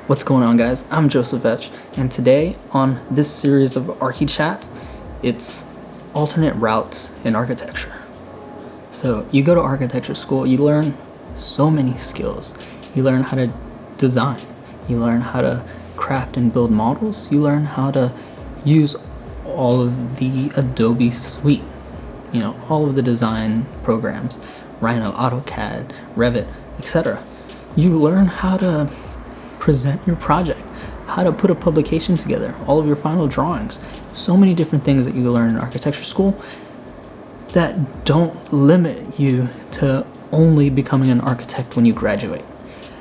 What's going on, guys? I'm joseph.ech, and today on this series of ArchiChat, it's alternate routes in architecture. So you go to architecture school, you learn so many skills. You learn how to design, you learn how to craft and build models, you learn how to use all of the Adobe suite, all of the design programs, Rhino, AutoCAD, Revit, etc. You learn how to present your project, how to put a publication together, all of your final drawings. So many different things that you learn in architecture school that don't limit you to only becoming an architect when you graduate.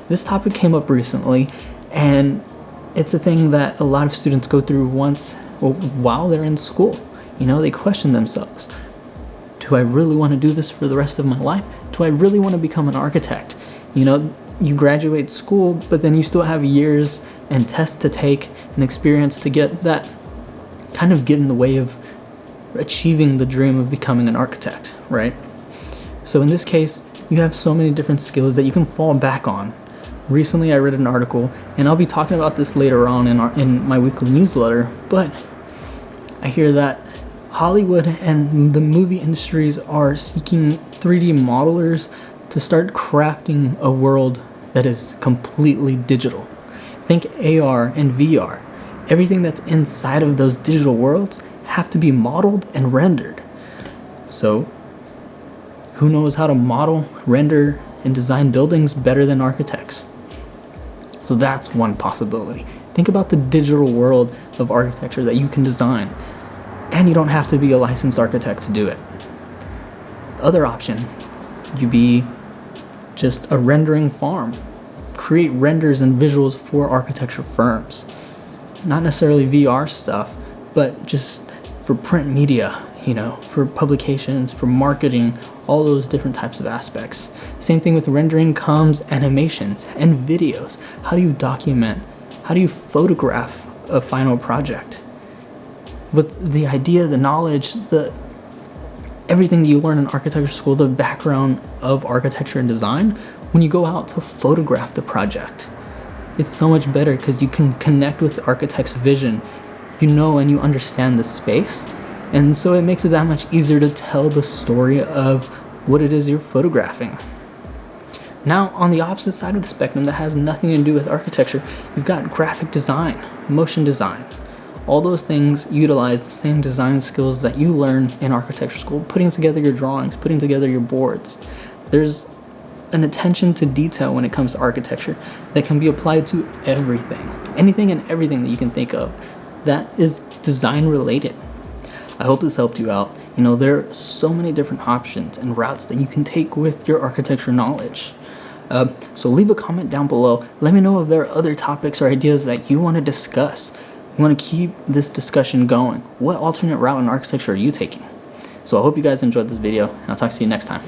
This topic came up recently, and it's a thing that a lot of students go through while they're in school. They question themselves. Do I really want to do this for the rest of my life? Do I really want to become an architect? You graduate school, but then you still have years and tests to take and experience to get that kind of get in the way of achieving the dream of becoming an architect, right? So in this case, you have so many different skills that you can fall back on. Recently, I read an article, and I'll be talking about this later on in my weekly newsletter, but I hear that Hollywood and the movie industries are seeking 3D modelers to start crafting a world that is completely digital. Think AR and VR. Everything that's inside of those digital worlds have to be modeled and rendered. So, who knows how to model, render, and design buildings better than architects? So that's one possibility. Think about the digital world of architecture that you can design, and you don't have to be a licensed architect to do it. Other option, you be just a rendering farm. Create renders and visuals for architecture firms. Not necessarily VR stuff, but just for print media, for publications, for marketing, all those different types of aspects. Same thing with rendering comes animations and videos. How do you document? How do you photograph a final project? With the idea, the knowledge, everything that you learn in architecture school, the background of architecture and design, when you go out to photograph the project, it's so much better because you can connect with the architect's vision, and you understand the space, and so it makes it that much easier to tell the story of what it is you're photographing. Now, on the opposite side of the spectrum that has nothing to do with architecture, you've got graphic design, motion design. All those things utilize the same design skills that you learn in architecture school, putting together your drawings, putting together your boards. There's an attention to detail when it comes to architecture that can be applied to everything. Anything and everything that you can think of that is design related. I hope this helped you out. There are so many different options and routes that you can take with your architecture knowledge. So leave a comment down below. Let me know if there are other topics or ideas that you want to discuss. You want to keep this discussion going. What alternate route in architecture are you taking? So I hope you guys enjoyed this video, and I'll talk to you next time.